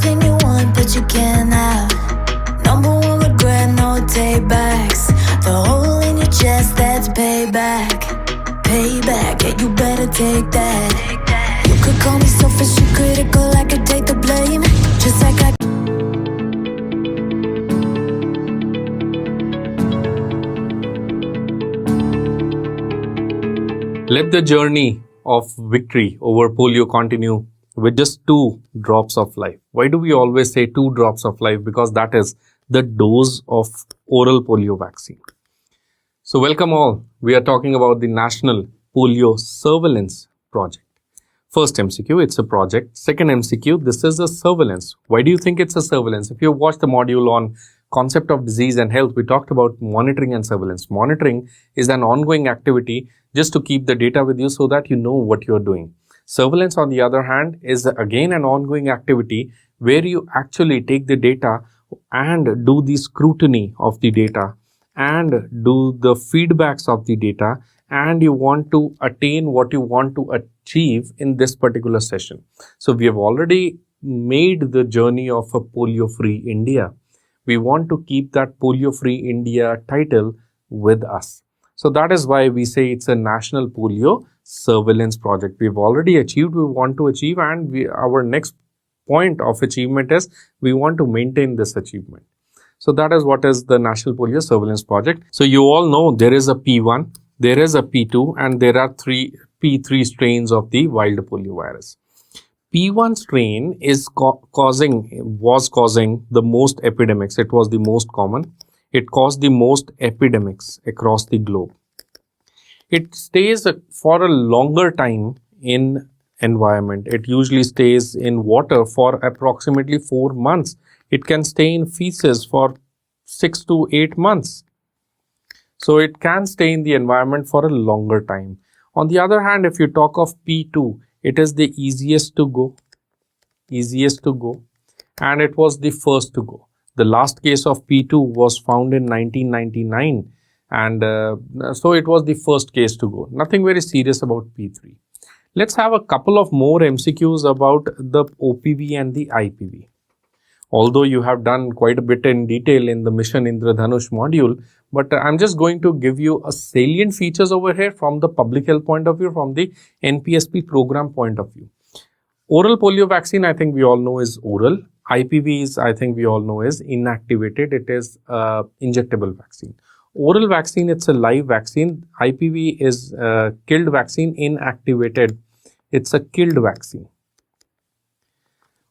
everything you want, but you can't have. Number one regret, no takebacks. The hole in your chest, that's payback. Payback, yeah, you better take that. You could call me selfish, you critical, I could take the blame. Just like I Let the journey of victory over polio continue with just 2 drops of life. Why do we always say 2 drops of life? Because that is the dose of oral polio vaccine. So welcome all. We are talking about the National Polio Surveillance Project. First MCQ, it's a project. Second MCQ, this is a surveillance. Why do you think it's a surveillance? If you watched the module on concept of disease and health, we talked about monitoring and surveillance. Monitoring is an ongoing activity just to keep the data with you so that you know what you're doing. Surveillance, on the other hand, is again an ongoing activity where you actually take the data and do the scrutiny of the data and do the feedbacks of the data, and you want to attain what you want to achieve in this particular session. So we have already made the journey of a polio-free India. We want to keep that polio-free India title with us. So that is why we say it's a National Polio Surveillance Project. We've already achieved, we want to achieve, and our next point of achievement is we want to maintain this achievement. So that is what is the National Polio Surveillance Project. So you all know there is a P1, there is a P2, and there are P3 strains of the wild polio virus. P1 strain is was causing the most epidemics. It was the most common. It caused the most epidemics across the globe. It stays for a longer time in environment. It usually stays in water for approximately 4 months. It can stay in feces for 6 to 8 months. So it can stay in the environment for a longer time. On the other hand, if you talk of P2, it is the easiest to go, and it was the first to go. The last case of P2 was found in 1999, and so it was the first case to go. Nothing very serious about P3. Let's have a couple of more MCQs about the OPV and the IPV. Although you have done quite a bit in detail in the Mission Indradhanush module, but I'm just going to give you a salient features over here from the public health point of view, from the NPSP program point of view. Oral polio vaccine, I think we all know, is oral. IPV is, I think we all know, is inactivated. It is injectable vaccine. Oral vaccine, it's a live vaccine. IPV is killed vaccine, inactivated. It's a killed vaccine.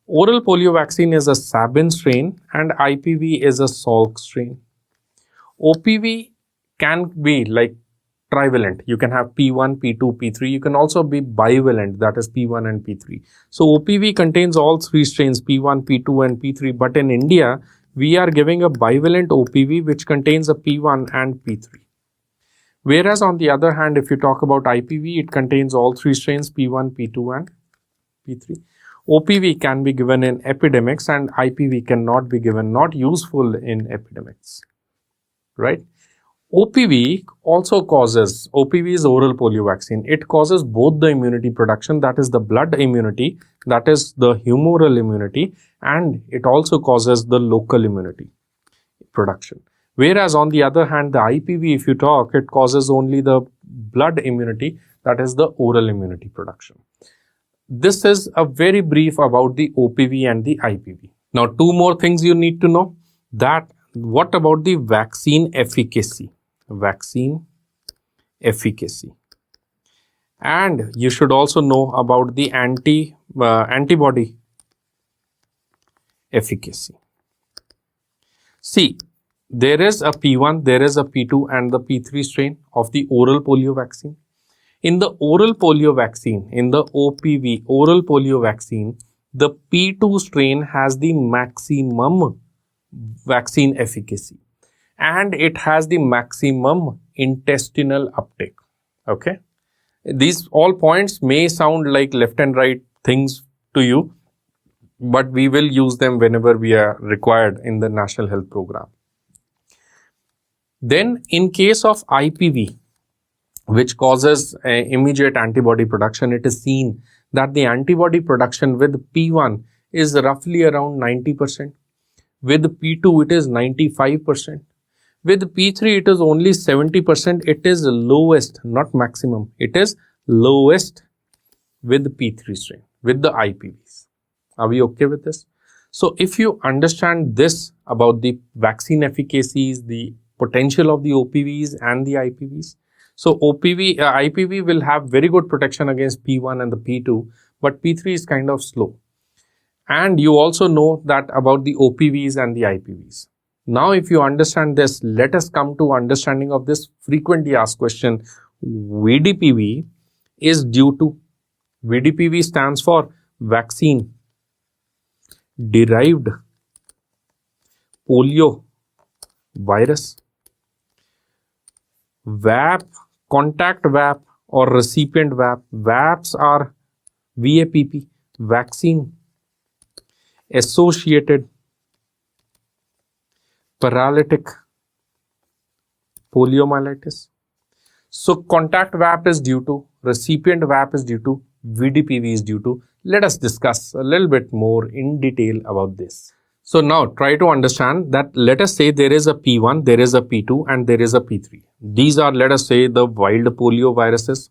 Oral polio vaccine is a Sabin strain and IPV is a Salk strain. OPV can be like trivalent. You can have P1, P2, P3. You can also be bivalent, that is P1 and P3. So OPV contains all 3 strains, P1, P2 and P3. But in India, we are giving a bivalent OPV which contains a P1 and P3. Whereas on the other hand, if you talk about IPV, it contains all 3 strains, P1, P2 and P3. OPV can be given in epidemics and IPV cannot be given, not useful in epidemics, right? OPV also causes, OPV is oral polio vaccine. It causes both the immunity production, that is the blood immunity, that is the humoral immunity, and it also causes the local immunity production. Whereas on the other hand, the IPV, if you talk, it causes only the blood immunity, that is the oral immunity production. This is a very brief about the OPV and the IPV. Now, 2 more things you need to know. That what about the vaccine efficacy? Vaccine efficacy. And you should also know about the antibody efficacy. See, there is a P1, there is a P2 and the P3 strain of the oral polio vaccine. In the oral polio vaccine, in the OPV, oral polio vaccine, the P2 strain has the maximum vaccine efficacy and it has the maximum intestinal uptake. Okay. These all points may sound like left and right things to you, but we will use them whenever we are required in the National Health Program. Then in case of IPV, which causes immediate antibody production, it is seen that the antibody production with P1 is roughly around 90%. With P2, it is 95%. With P3, it is only 70%. It is lowest, not maximum. It is lowest with P3 strain, with the IPVs. Are we okay with this? So if you understand this about the vaccine efficacies, the potential of the OPVs and the IPVs. So IPV will have very good protection against P1 and the P2, but P3 is kind of slow. And you also know that about the OPVs and the IPVs. Now, if you understand this, let us come to understanding of this frequently asked question. VDPV is due to, VDPV stands for vaccine derived polio virus. VAP, contact VAP or recipient VAP. VAPs are VAPP, vaccine associated paralytic poliomyelitis. So contact VAP is due to, recipient VAP is due to, VDPV is due to. Let us discuss a little bit more in detail about this. So now try to understand that, let us say there is a P1, there is a P2 and there is a P3. These are, let us say, the wild polio viruses.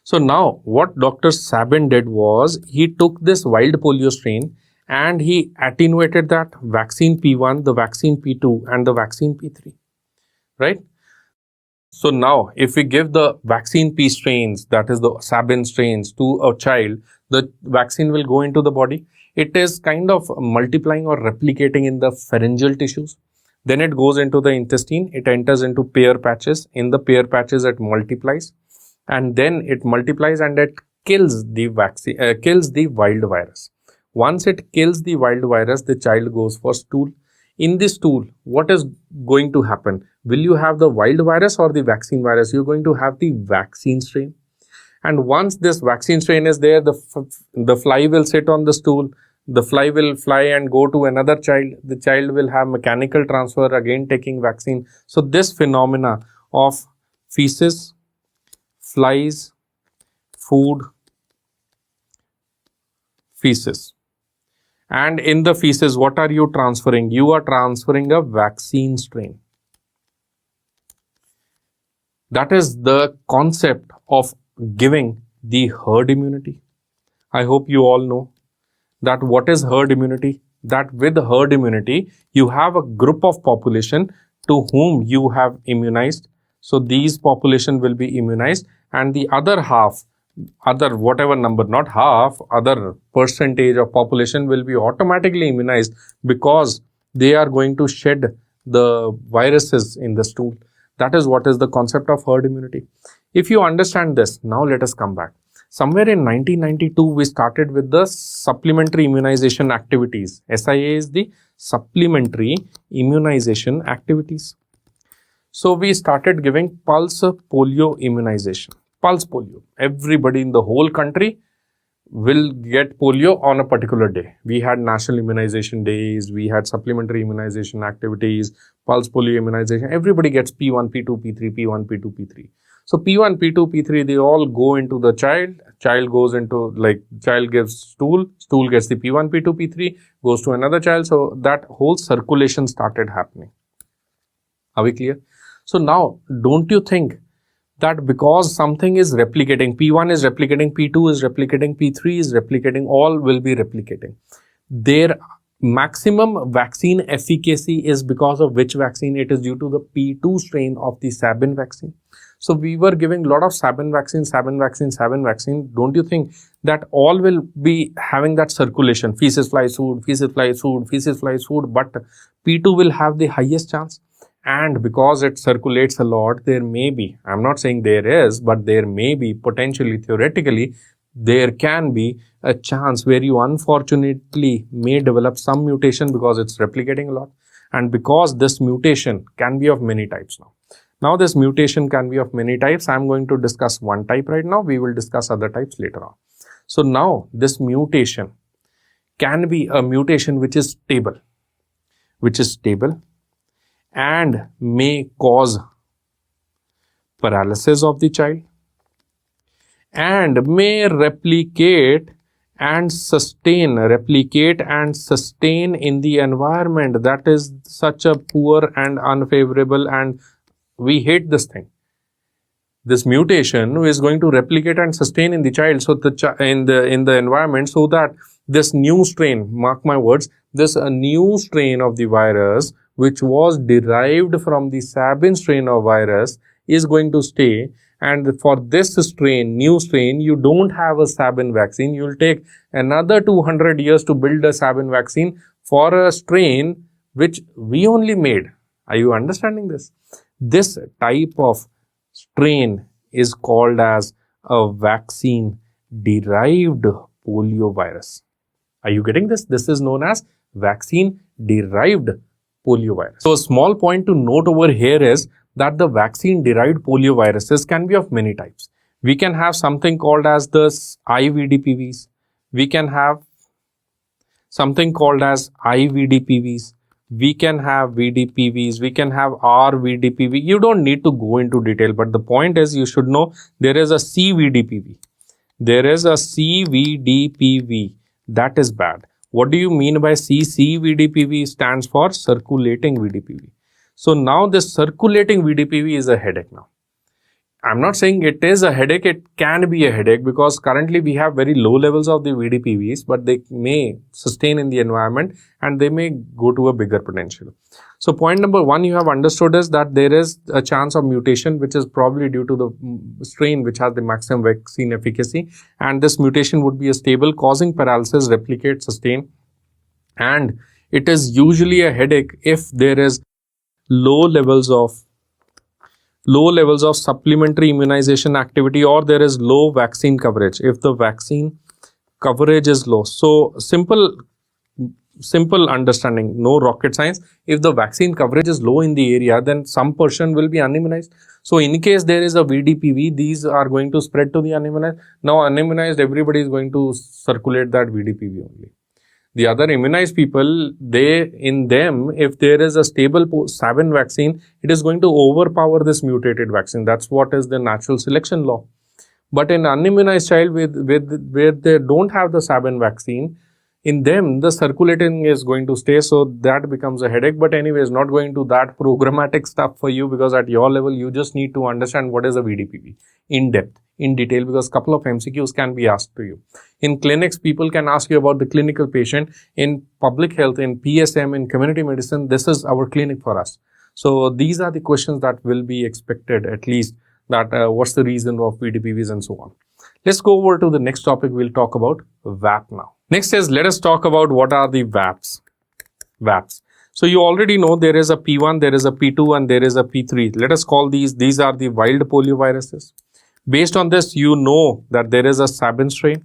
So now what Dr. Sabin did was, he took this wild polio strain and he attenuated that vaccine P1, the vaccine P2 and the vaccine P3, right? So now if we give the vaccine P strains, that is the Sabin strains, to a child, the vaccine will go into the body. It is kind of multiplying or replicating in the pharyngeal tissues. Then it goes into the intestine, it enters into pear patches. In the pear patches it multiplies, and then it multiplies and it kills the vaccine, kills the wild virus. Once it kills the wild virus, the child goes for stool. In the stool, what is going to happen? Will you have the wild virus or the vaccine virus? You're going to have the vaccine strain. And once this vaccine strain is there, the fly will sit on the stool. The fly will fly and go to another child. The child will have mechanical transfer, again taking vaccine. So this phenomena of feces, flies, food, feces. And in the feces, what are you transferring? You are transferring a vaccine strain. That is the concept of giving the herd immunity. I hope you all know that what is herd immunity. That with herd immunity, you have a group of population to whom you have immunized. So these population will be immunized, and the other half, other whatever number, not half, other percentage of population will be automatically immunized because they are going to shed the viruses in the stool. That is what is the concept of herd immunity. If you understand this, now let us come back. Somewhere in 1992, we started with the supplementary immunization activities. SIA is the supplementary immunization activities. So we started giving pulse polio immunization. Pulse polio. Everybody in the whole country will get polio on a particular day. We had national immunization days, we had supplementary immunization activities, pulse polio immunization. Everybody gets P1, P2, P3, P1, P2, P3. So P1, P2, P3, they all go into the child goes into, like, child gives stool gets the P1, P2, P3, goes to another child. So that whole circulation started happening. Are we clear? So now, don't you think that because something is replicating, P1 is replicating, P2 is replicating, P3 is replicating, all will be replicating. Their maximum vaccine efficacy is because of which vaccine? It is due to the P2 strain of the Sabin vaccine. So we were giving a lot of Sabin vaccine. Don't you think that all will be having that circulation? Feces, flies, food, feces, flies, food, feces, flies, food. But P2 will have the highest chance. And because it circulates a lot, there may be, I'm not saying there is, but there may be, potentially, theoretically, there can be a chance where you unfortunately may develop some mutation because it's replicating a lot. And because this mutation can be of many types now. Now this mutation can be of many types. I'm going to discuss one type right now. We will discuss other types later on. So now this mutation can be a mutation which is stable, and may cause paralysis of the child and may replicate and sustain, replicate and sustain in the environment. That is such a poor and unfavorable, and we hate this thing. This mutation is going to replicate and sustain in the child, so in the environment, so that this new strain, mark my words, this a new strain of the virus which was derived from the Sabin strain of virus is going to stay. And for this strain, new strain, you don't have a Sabin vaccine. You will take another 200 years to build a Sabin vaccine for a strain which we only made. Are you understanding this? This type of strain is called as a vaccine derived polio virus. Are you getting this? This is known as vaccine derived polio virus. So a small point to note over here is that the vaccine derived polio viruses can be of many types. We can have something called as the IVDPVs. We can have something called as IVDPVs. We can have VDPVs, we can have RVDPV. You don't need to go into detail, but the point is you should know there is a CVDPV. There is a CVDPV. That is bad. What do you mean by CVDPV? Stands for circulating VDPV. So now this circulating VDPV is a headache now. I'm not saying it is a headache, it can be a headache, because currently we have very low levels of the VDPVs, but they may sustain in the environment and they may go to a bigger potential. So point number one you have understood is that there is a chance of mutation which is probably due to the strain which has the maximum vaccine efficacy, and this mutation would be a stable causing paralysis, replicate, sustain, and it is usually a headache if there is low levels of supplementary immunization activity, or there is low vaccine coverage. If the vaccine coverage is low, so simple understanding, no rocket science. If the vaccine coverage is low in the area, then some person will be unimmunized. So in case there is a VDPV, these are going to spread to the unimmunized. Now unimmunized, everybody is going to circulate that VDPV only. The other immunized people, in them, if there is a stable Sabin vaccine, it is going to overpower this mutated vaccine. That's what is the natural selection law. But in unimmunized child where they don't have the Sabin vaccine, in them the circulating is going to stay, so that becomes a headache. But anyways, not going to that programmatic stuff for you, because at your level you just need to understand what is a VDPV in depth, in detail, because couple of MCQs can be asked to you. In clinics, people can ask you about the clinical patient. In public health, in PSM, in community medicine, this is our clinic for us. So these are the questions that will be expected, at least, that what's the reason of VDPVs and so on. Let's go over to the next topic. We'll talk about VAP now. Next is, let us talk about what are the VAPs. VAPs. So you already know there is a P1, there is a P2, and there is a P3. Let us call these are the wild polio viruses. Based on this, you know that there is a Sabin strain.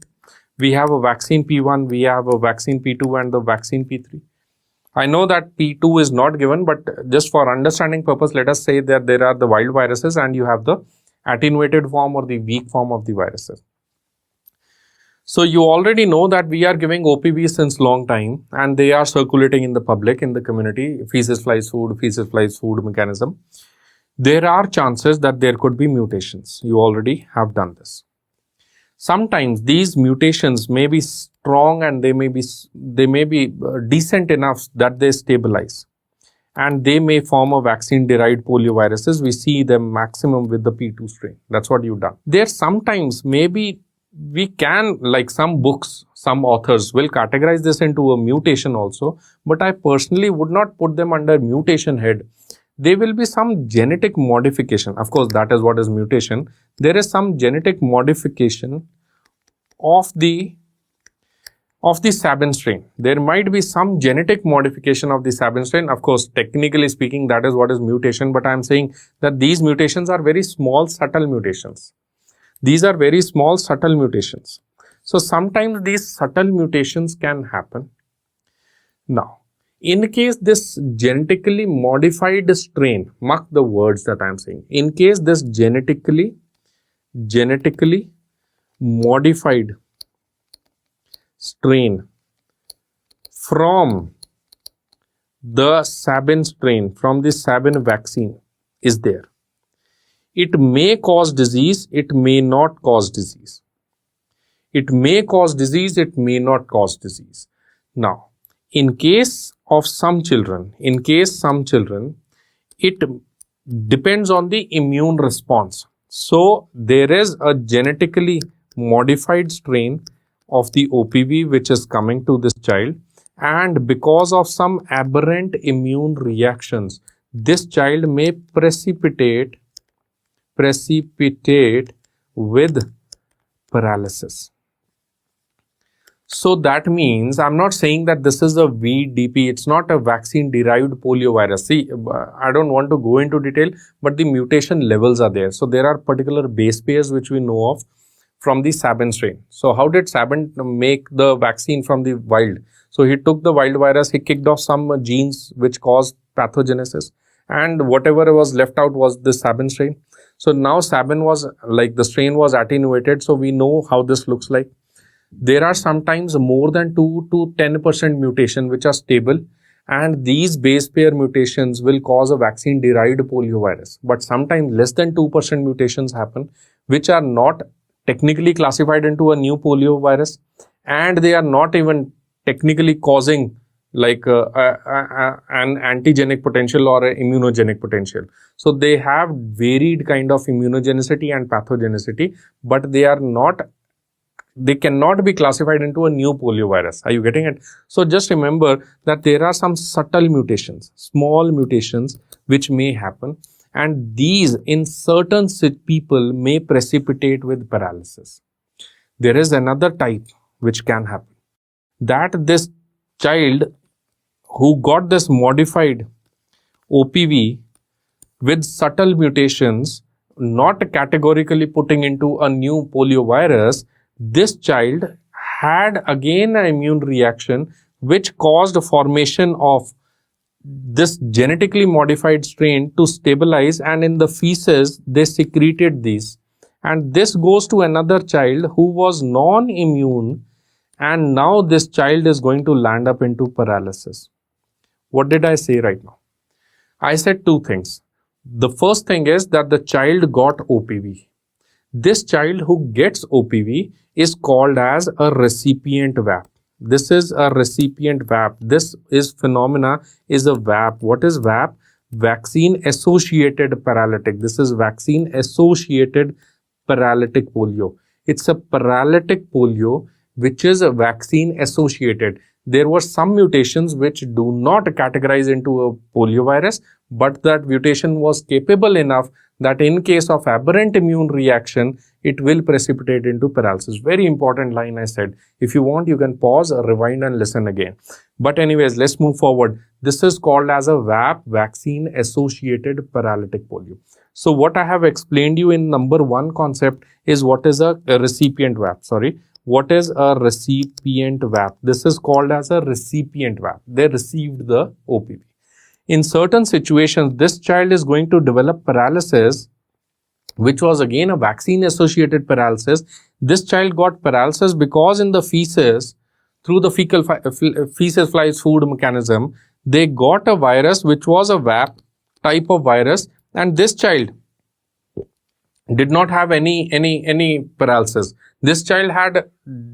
We have a vaccine P1, we have a vaccine P2 and the vaccine P3. I know that P2 is not given, but just for understanding purpose, let us say that there are the wild viruses and you have the attenuated form or the weak form of the viruses. So you already know that we are giving OPV since long time and they are circulating in the public, in the community, feces flies food mechanism. There are chances that there could be mutations. You already have done this. Sometimes these mutations may be strong and they may be decent enough that they stabilize, and they may form a vaccine derived polio viruses. We see them maximum with the P2 strain. That's what you've done. There sometimes maybe we can, like some books, some authors will categorize this into a mutation also, but I personally would not put them under mutation head. There will be some genetic modification. Of course, that is what is mutation. There is some genetic modification of the Sabin strain. There might be some genetic modification of the Sabin strain. Of course, technically speaking, that is what is mutation. But I am saying that these mutations are very small, subtle mutations. These are very small, subtle mutations. So sometimes these subtle mutations can happen. Now, in case this genetically modified strain, mark the words that I am saying, in case this genetically modified strain from the Sabin strain, from the Sabin vaccine is there, it may cause disease, it may not cause disease. It may cause disease, it may not cause disease. Now, in case some children, it depends on the immune response. So there is a genetically modified strain of the OPV which is coming to this child, and because of some aberrant immune reactions, this child may precipitate with paralysis. So that means, I'm not saying that this is a VDP, it's not a vaccine derived polio virus. See, I don't want to go into detail, but the mutation levels are there. So there are particular base pairs which we know of from the Sabin strain. So how did Sabin make the vaccine from the wild? So he took the wild virus, he kicked off some genes which caused pathogenesis, and whatever was left out was the Sabin strain. So now Sabin was like, the strain was attenuated, so we know how this looks like. There are sometimes more than 2 to 10% mutation which are stable, and these base pair mutations will cause a vaccine derived polio virus. But sometimes less than 2% mutations happen which are not technically classified into a new polio virus, and they are not even technically causing like an antigenic potential or an immunogenic potential. So they have varied kind of immunogenicity and pathogenicity, but they cannot be classified into a new polio virus. Are you getting it? So just remember that there are some subtle mutations, small mutations which may happen, and these in certain people may precipitate with paralysis. There is another type which can happen, that this child who got this modified OPV with subtle mutations, not categorically putting into a new polio virus, this child had again an immune reaction which caused formation of this genetically modified strain to stabilize, and in the feces they secreted these, and this goes to another child who was non-immune, and now this child is going to land up into paralysis. What did I say right now? I said two things. The first thing is that the child got OPV. This child who gets OPV is called as a recipient VAP. This is a recipient VAP. This is phenomena is a VAP. What is VAP? Vaccine associated paralytic. This is vaccine associated paralytic polio. It's a paralytic polio which is a vaccine associated. There were some mutations which do not categorize into a polio virus, but that mutation was capable enough that in case of aberrant immune reaction, it will precipitate into paralysis. Very important line I said. If you want, you can pause, rewind and listen again. But anyways, let's move forward. This is called as a VAP, vaccine associated paralytic polio. So what I have explained you in number 1 concept is what is a recipient VAP. What is a recipient VAP? This is called as a recipient VAP. They received the OPV. In certain situations, this child is going to develop paralysis, which was again a vaccine associated paralysis. This child got paralysis because in the feces, through the feces flies food mechanism, they got a virus which was a VAP type of virus, and this child did not have any paralysis. This child had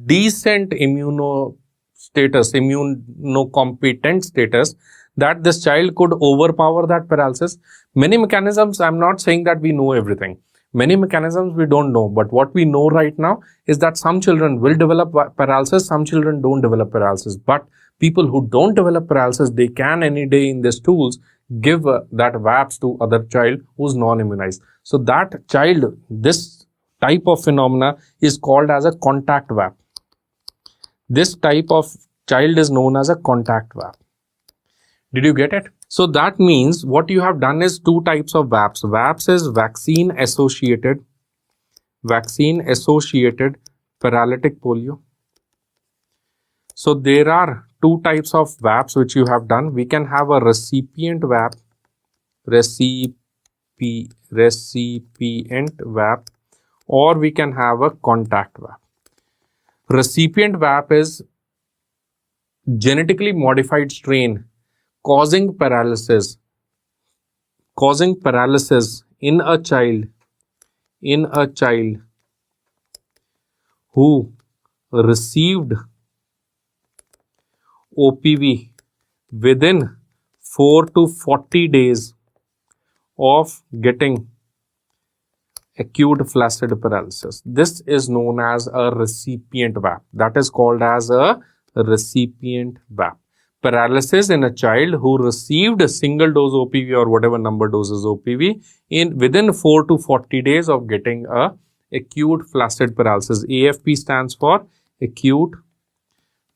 decent immunocompetent status, that this child could overpower that paralysis. Many mechanisms, I'm not saying that we know everything. Many mechanisms we don't know, but what we know right now is that some children will develop paralysis, some children don't develop paralysis. But people who don't develop paralysis, they can any day in these tools give that VAPs to other child who's non-immunized. So that child, this type of phenomena is called as a contact VAP. This type of child is known as a contact VAP. Did you get it? So that means what you have done is 2 types of VAPs. VAPs is vaccine associated paralytic polio. So there are 2 types of VAPs which you have done. We can have a recipient VAP, or we can have a contact VAP. Recipient VAP is genetically modified strain causing paralysis in a child who received OPV within 4 to 40 days of getting acute flaccid paralysis. This is known as a recipient VAP. That is called as a recipient VAP. Paralysis in a child who received a single dose OPV or whatever number doses OPV in within 4 to 40 days of getting a acute flaccid paralysis. AFP stands for acute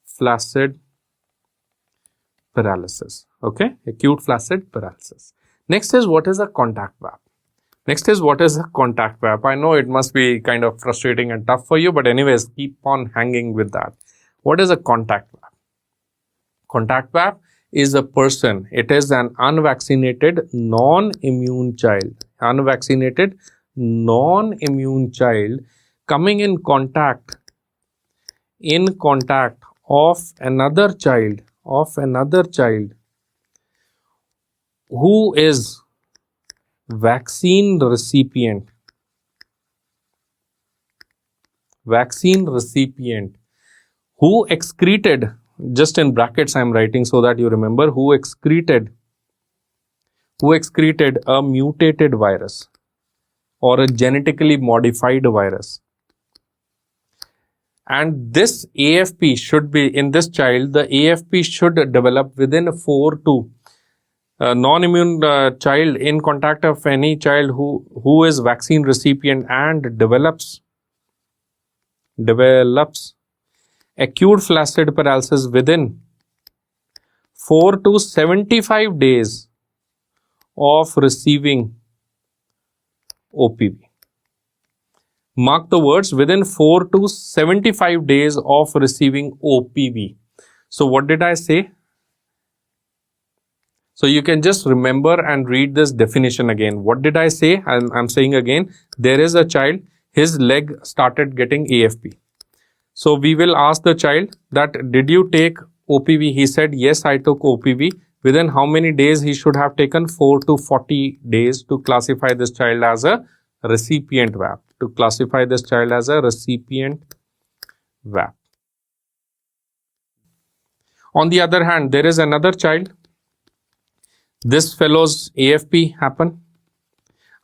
flaccid paralysis. Okay, acute flaccid paralysis. Next is what is a contact VAP. Next is what is a contact VAP. I know it must be kind of frustrating and tough for you, but anyways, keep on hanging with that. What is a contact VAP? Contact VAP is a person, it is an unvaccinated non-immune child. Unvaccinated non-immune child coming in contact of another child who is vaccine recipient who excreted, just in brackets I am writing so that you remember, who excreted a mutated virus or a genetically modified virus. And this AFP should be, in this child, the AFP should develop within 4 to non-immune child in contact of any child who is vaccine recipient and develops acute flaccid paralysis within 4 to 75 days of receiving OPV. Mark the words, within 4 to 75 days of receiving OPV. So what did I say? So you can just remember and read this definition again. What did I say? I'm saying again, there is a child, his leg started getting AFP. So we will ask the child that, did you take OPV? He said, yes, I took OPV. Within how many days he should have taken? 4 to 40 days to classify this child as a recipient VAP. To classify this child as a recipient VAP. On the other hand, there is another child. This fellow's AFP happened.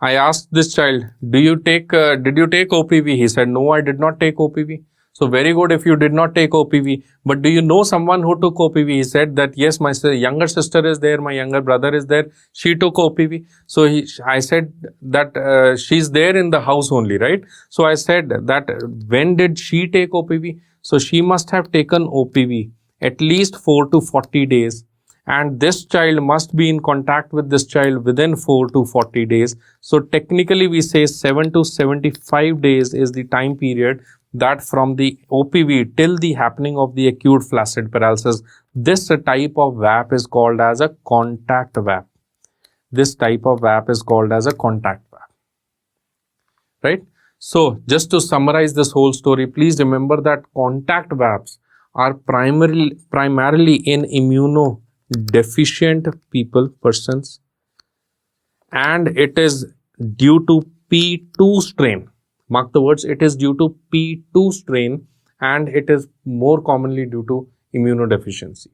I asked this child, did you take OPV? He said, no, I did not take OPV. So very good if you did not take OPV. But do you know someone who took OPV? He said that, yes, my younger sister is there, my younger brother is there. She took OPV. So I said that she's there in the house only, right? So I said that, when did she take OPV? So she must have taken OPV at least 4 to 40 days. And this child must be in contact with this child within 4 to 40 days. So technically we say 7 to 75 days is the time period that from the OPV till the happening of the acute flaccid paralysis. This type of VAP is called as a contact VAP. This type of VAP is called as a contact VAP. Right? So just to summarize this whole story, please remember that contact VAPs are primarily in immunodeficient persons, and it is due to P2 strain. Mark the words, it is due to P2 strain, and it is more commonly due to immunodeficiency.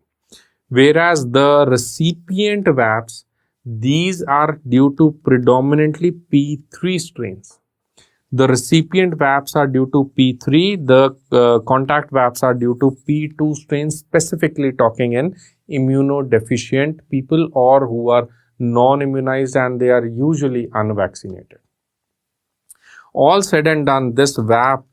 Whereas the recipient VAPs, these are due to predominantly P3 strains. The recipient VAPs are due to P3, the contact VAPs are due to P2 strains, specifically talking in immunodeficient people or who are non-immunized and they are usually unvaccinated. All said and done, this VAP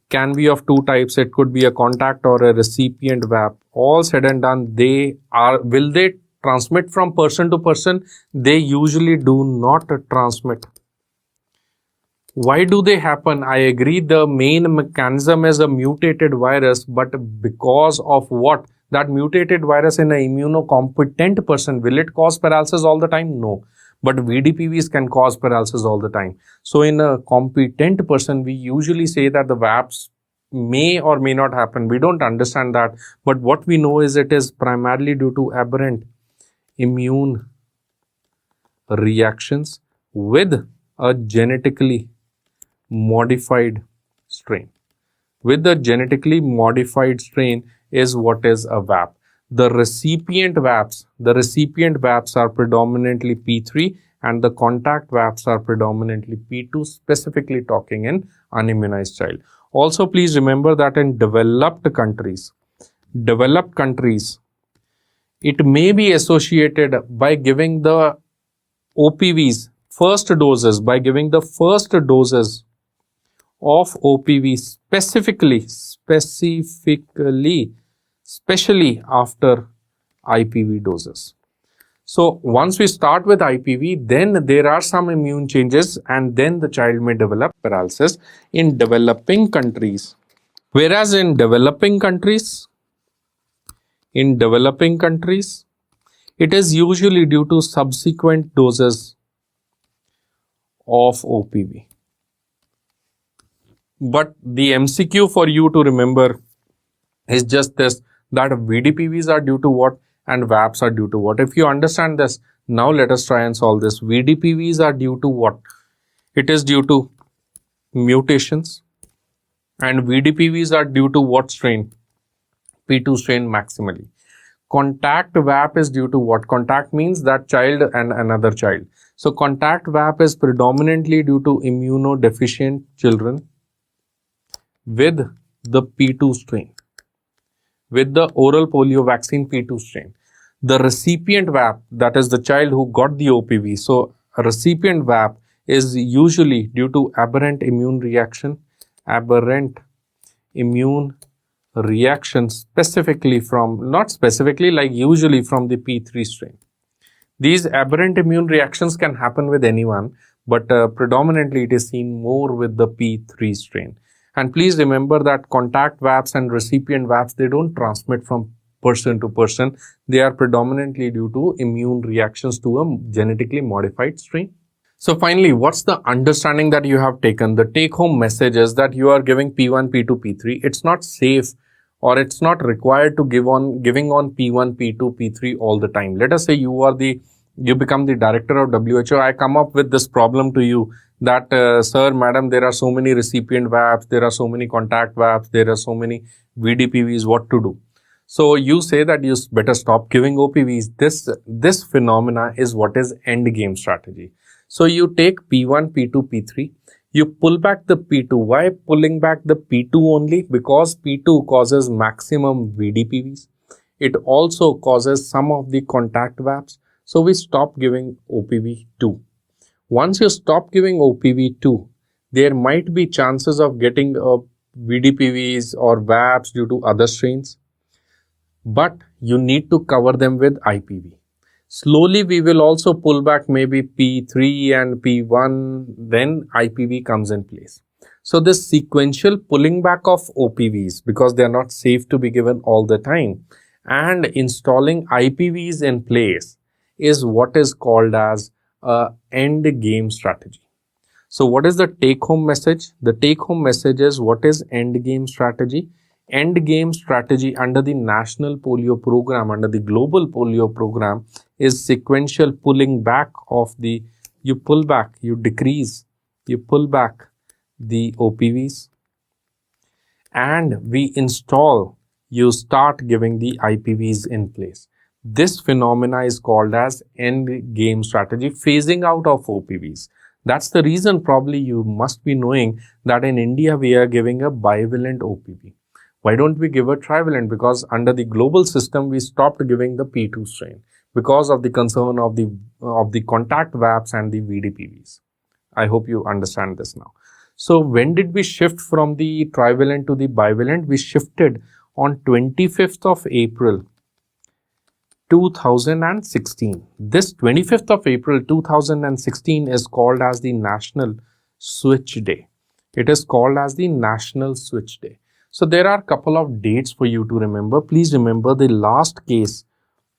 can be of two types. It could be a contact or a recipient VAP. All said and done, will they transmit from person to person? They usually do not transmit. Why do they happen? I agree the main mechanism is a mutated virus, but because of what? That mutated virus in an immunocompetent person, will it cause paralysis all the time? No. But VDPVs can cause paralysis all the time. So in a competent person, we usually say that the VAPs may or may not happen. We don't understand that. But what we know is it is primarily due to aberrant immune reactions with a genetically modified strain. with the genetically modified strain is what is a VAP. The recipient VAPs are predominantly P3 and the contact VAPs are predominantly P2, specifically talking in unimmunized child. Also, please remember that in developed countries, it may be associated by giving the OPVs first doses, by giving the first doses of OPV especially after IPV doses. So once we start with IPV, then there are some immune changes and then the child may develop paralysis in developing countries. Whereas in developing countries, it is usually due to subsequent doses of OPV. But the MCQ for you to remember is just this, that VDPVs are due to what and VAPs are due to what. If you understand this, now let us try and solve this. VDPVs are due to what? It is due to mutations. And VDPVs are due to what strain? P2 strain maximally. Contact VAP is due to what? Contact means that child and another child. So contact VAP is predominantly due to immunodeficient children with the P2 strain, with the oral polio vaccine P2 strain. The recipient VAP, that is the child who got the OPV. So a recipient VAP is usually due to aberrant immune reaction, specifically from, not specifically, like usually from the P3 strain. These aberrant immune reactions can happen with anyone, but predominantly it is seen more with the P3 strain. And please remember that contact VAPs and recipient VAPs, they don't transmit from person to person. They are predominantly due to immune reactions to a genetically modified strain. So finally, what's the understanding that you have taken? The take-home message is that you are giving P1, P2, P3. It's not safe or it's not required to giving on P1, P2, P3 all the time. Let us say you become the director of WHO. I come up with this problem to you that, sir, madam, there are so many recipient VAPs, there are so many contact VAPs, there are so many VDPVs, what to do? So you say that you better stop giving OPVs. This phenomena is what is end game strategy. So you take P1, P2, P3, you pull back the P2. Why pulling back the P2 only? Because P2 causes maximum VDPVs. It also causes some of the contact VAPs. So we stop giving OPV2. Once you stop giving OPV2, there might be chances of getting VDPVs or VAPs due to other strains, but you need to cover them with IPV. Slowly, we will also pull back maybe P3 and P1, then IPV comes in place. So this sequential pulling back of OPVs, because they are not safe to be given all the time, and installing IPVs in place is what is called as a end game strategy. So what is the take home message? The take home message is, what is end game strategy? End game strategy under the national polio program, under the global polio program, is sequential pulling back of the, you pull back the OPVs, and you start giving the IPVs in place. This phenomena is called as end game strategy, phasing out of OPVs. That's the reason probably you must be knowing that in India we are giving a bivalent OPV. Why don't we give a trivalent? Because under the global system we stopped giving the P2 strain because of the concern of the contact VAPs and the VDPVs. I hope you understand this now. So when did we shift from the trivalent to the bivalent? We shifted on 25th of April 2016. This 25th of April 2016 is called as the National Switch Day. It is called as the National Switch Day. So there are a couple of dates for you to remember. Please remember the last case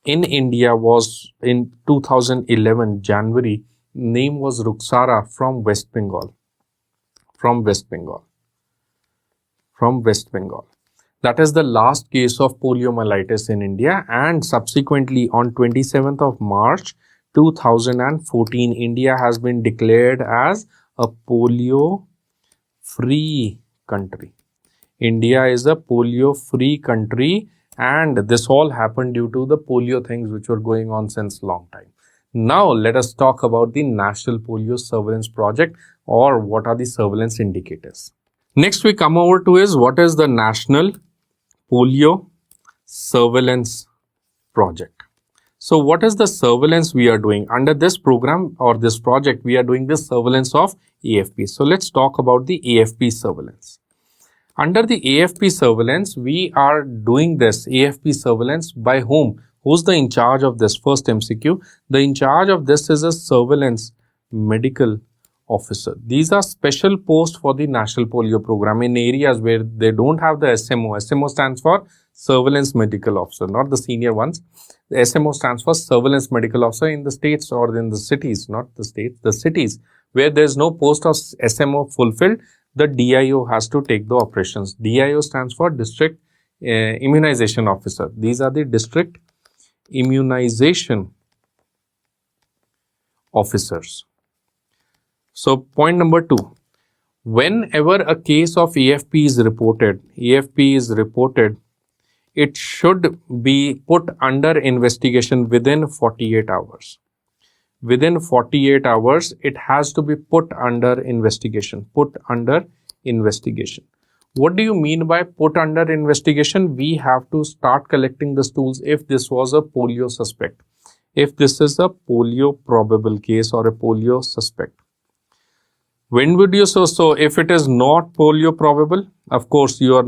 in India was in 2011, January. Name was Ruksara from West Bengal. That is the last case of poliomyelitis in India, and subsequently on 27th of March 2014, India has been declared as a polio-free country. India is a polio-free country, and this all happened due to the polio things which were going on since long time. Now, let us talk about the National Polio Surveillance Project, or what are the surveillance indicators. Next, we come over to is what is the National Polio Surveillance Project. So what is the surveillance we are doing? Under this program or this project, we are doing the surveillance of AFP. So let's talk about the AFP surveillance. Under the AFP surveillance, we are doing this AFP surveillance by whom? Who's the in charge of this? First MCQ. The in charge of this is a surveillance medical officer. These are special posts for the National Polio Program in areas where they don't have the SMO. SMO stands for Surveillance Medical Officer, not the senior ones. The SMO stands for Surveillance Medical Officer in the states or in the cities, not the states, the cities where there is no post of SMO fulfilled. The DIO has to take the operations. DIO stands for District Immunization Officer. These are the District Immunization Officers. So point number 2, whenever a case of AFP is reported, it should be put under investigation within 48 hours. Within 48 hours, it has to be put under investigation. What do you mean by put under investigation? We have to start collecting the stools if this was a polio suspect. If this is a polio probable case or a polio suspect. When would you so if it is not polio probable, of course you are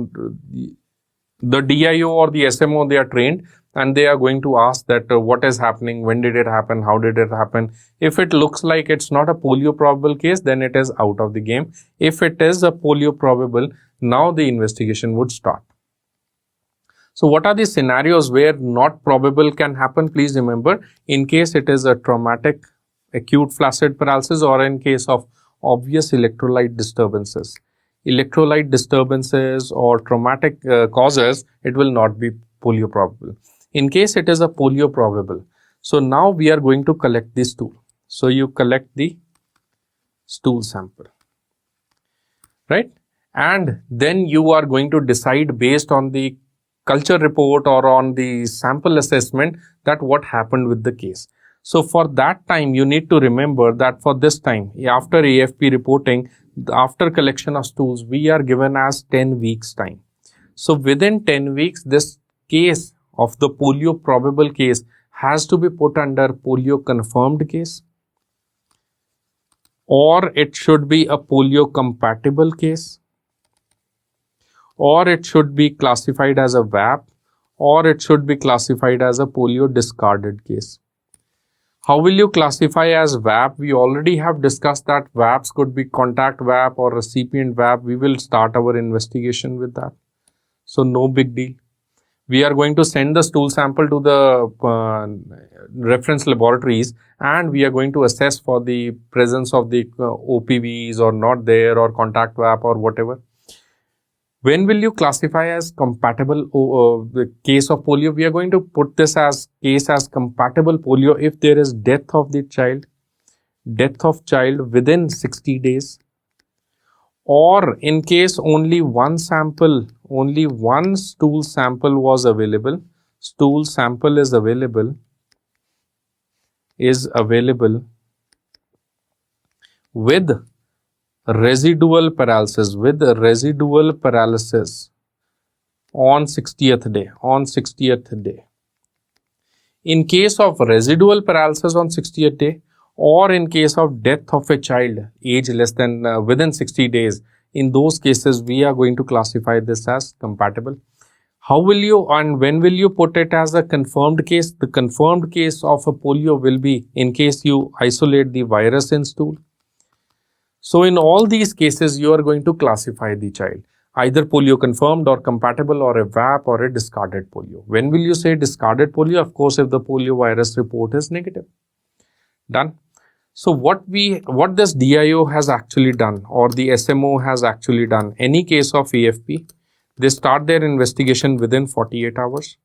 the DIO or the SMO, they are trained and they are going to ask that what is happening, when did it happen, how did it happen. If it looks like it's not a polio probable case, then it is out of the game. If it is a polio probable, now the investigation would start. So what are the scenarios where not probable can happen? Please remember, in case it is a traumatic acute flaccid paralysis or in case of obvious electrolyte disturbances. Electrolyte disturbances or traumatic causes, it will not be polio probable. In case it is a polio probable, so now we are going to collect the stool. So you collect the stool sample, right? And then you are going to decide based on the culture report or on the sample assessment that what happened with the case. So for that time, you need to remember that for this time, after AFP reporting, after collection of stools, we are given as 10 weeks time. So within 10 weeks, this case of the polio probable case has to be put under polio confirmed case, or it should be a polio compatible case, or it should be classified as a VAP, or it should be classified as a polio discarded case. How will you classify as VAP? We already have discussed that VAPs could be contact VAP or recipient VAP. We will start our investigation with that. So no big deal. We are going to send the stool sample to the reference laboratories and we are going to assess for the presence of the OPVs or not there or contact VAP or whatever. When will you classify as compatible the case of polio? We are going to put this as case as compatible polio if there is death of child within 60 days, or in case only one sample, only one stool sample was available. Stool sample is available with residual paralysis on 60th day. In case of residual paralysis on 60th day, or in case of death of a child age less than within 60 days, in those cases we are going to classify this as compatible. How will you and when will you put it as a confirmed case? The confirmed case of a polio will be in case you isolate the virus in stool. So in all these cases, you are going to classify the child either polio confirmed or compatible or a VAP or a discarded polio. When will you say discarded polio? Of course, if the polio virus report is negative. Done. So what this DIO has actually done or the SMO has actually done, any case of AFP, they start their investigation within 48 hours.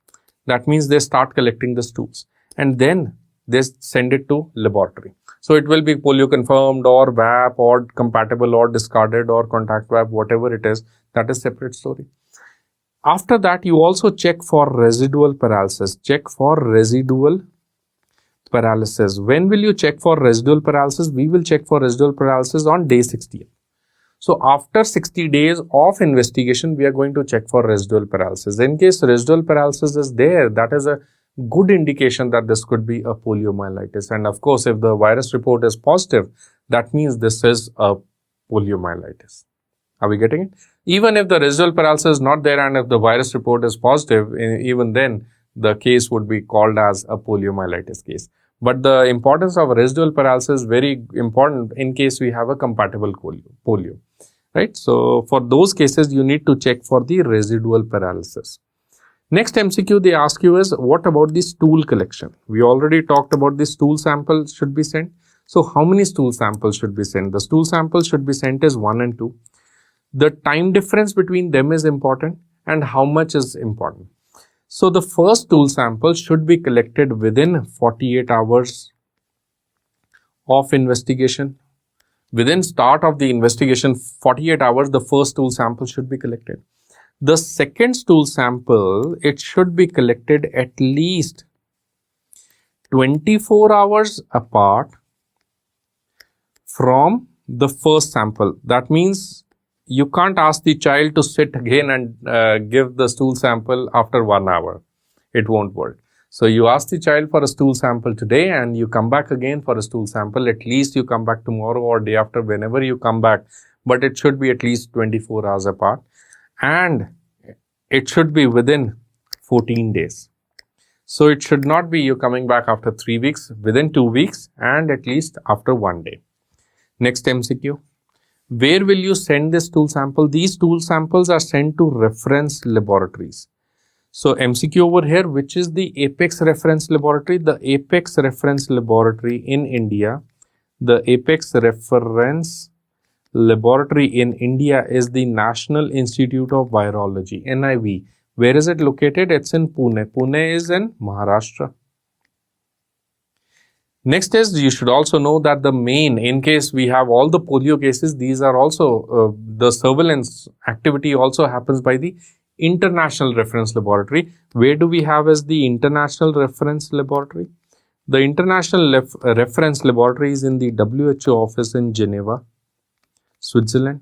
That means they start collecting the stools and then they send it to laboratory. So it will be polio confirmed or VAP or compatible or discarded or contact VAP, whatever it is, That is separate story. After that, you also check for residual paralysis. Check for residual paralysis. When will you check for residual paralysis? We will check for residual paralysis on day 60. So after 60 days of investigation, we are going to check for residual paralysis. In case residual paralysis is there, that is a good indication that this could be a poliomyelitis. And of course, if the virus report is positive, that means this is a poliomyelitis. Are we getting it? Even if the residual paralysis is not there and if the virus report is positive, even then the case would be called as a poliomyelitis case. But the importance of residual paralysis is very important in case we have a compatible polio, right? So for those cases, you need to check for the residual paralysis. Next MCQ they ask you is, what about the stool collection? We already talked about the stool sample should be sent. So how many stool samples should be sent? The stool samples should be sent as 1 and 2. The time difference between them is important and how much is important. So the first stool sample should be collected within 48 hours of investigation. Within start of the investigation, 48 hours, the first stool sample should be collected. The second stool sample, it should be collected at least 24 hours apart from the first sample. That means you can't ask the child to sit again and give the stool sample after 1 hour. It won't work. So you ask the child for a stool sample today and you come back again for a stool sample. At least you come back tomorrow or day after, whenever you come back. But it should be at least 24 hours apart. And it should be within 14 days. So it should not be you coming back after 3 weeks, within 2 weeks and at least after 1 day. Next MCQ. Where will you send this stool sample? These stool samples are sent to reference laboratories. So MCQ over here, which is the Apex reference laboratory? The Apex reference laboratory in India, the Apex reference laboratory in India is the National Institute of Virology, NIV. Where is it located? It's in Pune. Pune is in Maharashtra. Next is, you should also know that the main, in case we have all the polio cases, these are also, the surveillance activity also happens by the International Reference Laboratory. Where do we have as the International Reference Laboratory? The International Reference Laboratory is in the WHO office in Geneva, Switzerland.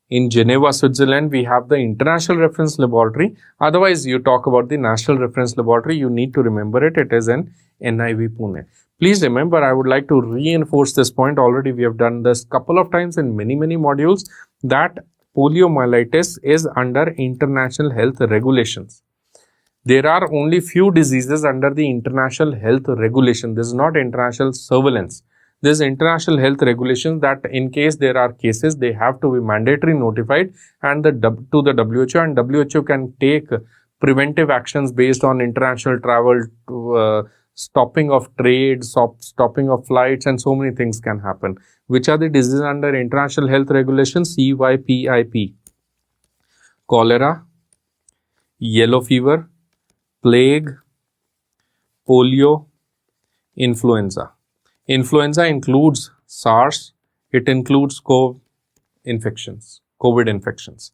In Geneva, Switzerland, we have the International Reference Laboratory. Otherwise, you talk about the National Reference Laboratory, you need to remember it. It is in NIV Pune. Please remember, I would like to reinforce this point. Already we have done this couple of times in many modules, that poliomyelitis is under international health regulations. There are only few diseases under the international health regulation. This is not international surveillance. This is international health regulations that in case there are cases, they have to be mandatory notified and to the WHO, and WHO can take preventive actions based on international travel, stopping of trade, stopping of flights, and so many things can happen. Which are the diseases under international health regulations? CYPIP. Cholera, yellow fever, plague, polio, influenza. Influenza includes SARS, it includes COVID infections.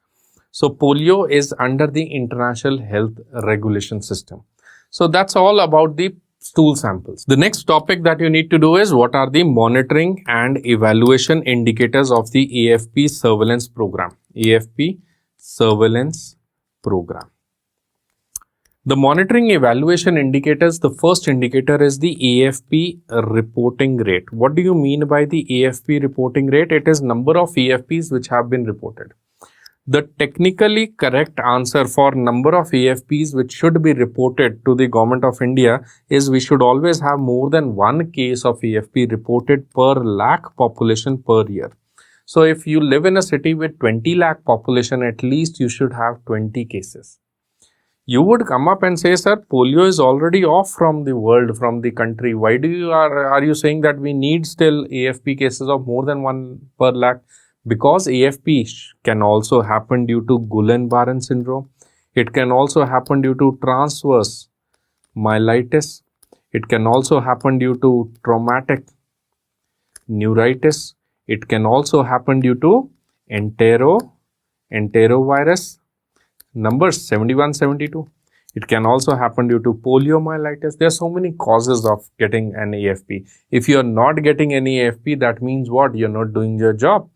So polio is under the international health regulation system. So that's all about the stool samples. The next topic that you need to do is, what are the monitoring and evaluation indicators of the AFP surveillance program? AFP surveillance program. The monitoring evaluation indicators, the first indicator is the AFP reporting rate. What do you mean by the AFP reporting rate? It is number of AFPs which have been reported. The technically correct answer for number of AFPs which should be reported to the Government of India is, we should always have more than one case of AFP reported per lakh population per year. So if you live in a city with 20 lakh population, at least you should have 20 cases. You would come up and say, sir, polio is already off from the world, from the country. Why are you saying that we need still AFP cases of more than one per lakh? Because AFP can also happen due to Guillain-Barré syndrome. It can also happen due to transverse myelitis. It can also happen due to traumatic neuritis. It can also happen due to enterovirus, number 71, 72. It can also happen due to poliomyelitis. There are so many causes of getting an AFP. If you are not getting any AFP, that means what? You're not doing your job.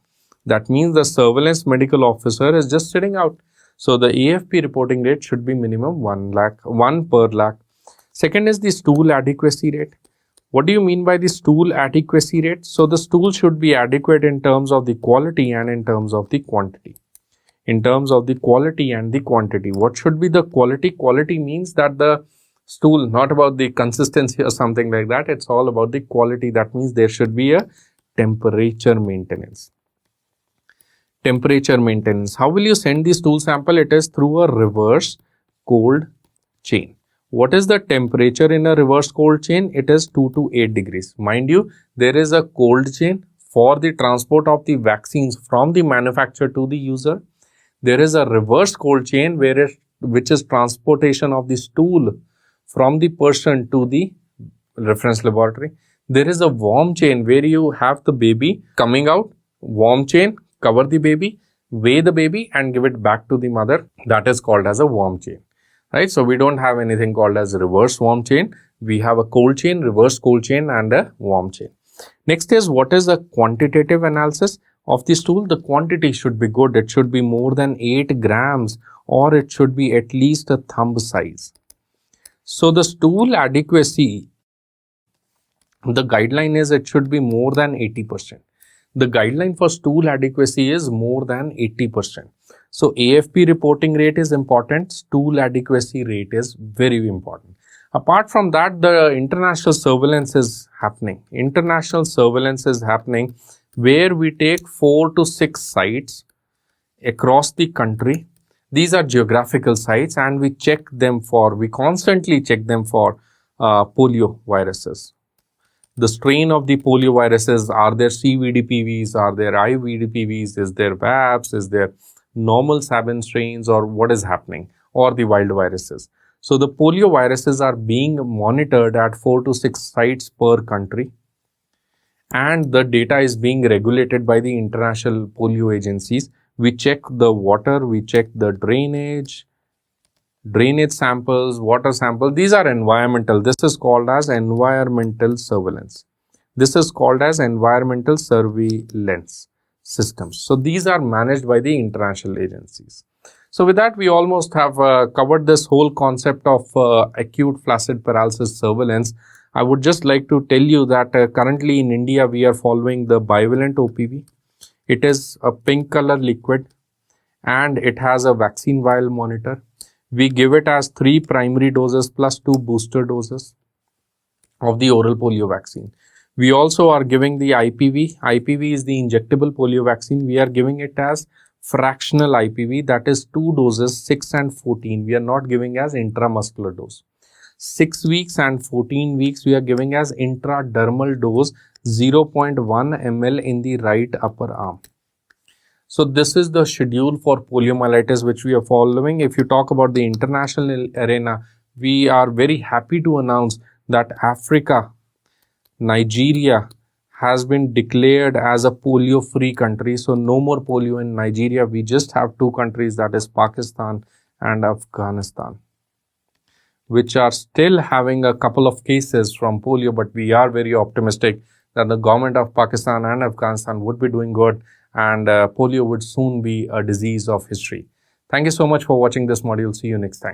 That means the surveillance medical officer is just sitting out. So the AFP reporting rate should be minimum 1 per lakh. Second is the stool adequacy rate. What do you mean by the stool adequacy rate? So the stool should be adequate in terms of the quality and in terms of the quantity. In terms of the quality and the quantity. What should be the quality? Quality means that the stool, not about the consistency or something like that. It's all about the quality. That means there should be a temperature maintenance. Temperature maintenance. How will you send the stool sample? It is through a reverse cold chain. What is the temperature in a reverse cold chain? It is 2 to 8 degrees. Mind you, there is a cold chain for the transport of the vaccines from the manufacturer to the user. There is a reverse cold chain which is transportation of the stool from the person to the reference laboratory. There is a warm chain where you have the baby coming out, warm chain, cover the baby, weigh the baby and give it back to the mother. That is called as a warm chain, right? So we don't have anything called as a reverse warm chain. We have a cold chain, reverse cold chain and a warm chain. Next is, what is a quantitative analysis of the stool? The quantity should be good. It should be more than 8 grams or it should be at least a thumb size. So the stool adequacy, the guideline is it should be more than 80%. The guideline for stool adequacy is more than 80%. So AFP reporting rate is important. Stool adequacy rate is very important. Apart from that, the international surveillance is happening. International surveillance is happening where we take 4 to 6 sites across the country. These are geographical sites and we constantly check them for polio viruses. The strain of the polio viruses, are there CVDPVs, are there IVDPVs, is there VAPs, is there normal Sabin strains or what is happening, or the wild viruses. So the polio viruses are being monitored at 4 to 6 sites per country and the data is being regulated by the international polio agencies. We check the water, we check the drainage samples, water samples. These are environmental. This is called as environmental surveillance. This is called as environmental surveillance systems. So these are managed by the international agencies. So with that, we almost have covered this whole concept of acute flaccid paralysis surveillance. I would just like to tell you that currently in India, we are following the bivalent OPV. It is a pink color liquid and it has a vaccine vial monitor. We give it as 3 primary doses plus 2 booster doses of the oral polio vaccine. We also are giving the IPV. IPV is the injectable polio vaccine. We are giving it as fractional IPV, that is 2 doses, 6 and 14. We are not giving as intramuscular dose. 6 weeks and 14 weeks we are giving as intradermal dose, 0.1 ml in the right upper arm. So this is the schedule for poliomyelitis which we are following. If you talk about the international arena, we are very happy to announce that Africa, Nigeria has been declared as a polio-free country. So no more polio in Nigeria. We just have 2 countries, that is Pakistan and Afghanistan, which are still having a couple of cases from polio, but we are very optimistic that the government of Pakistan and Afghanistan would be doing good and polio would soon be a disease of history. Thank you so much for watching this module. See you next time.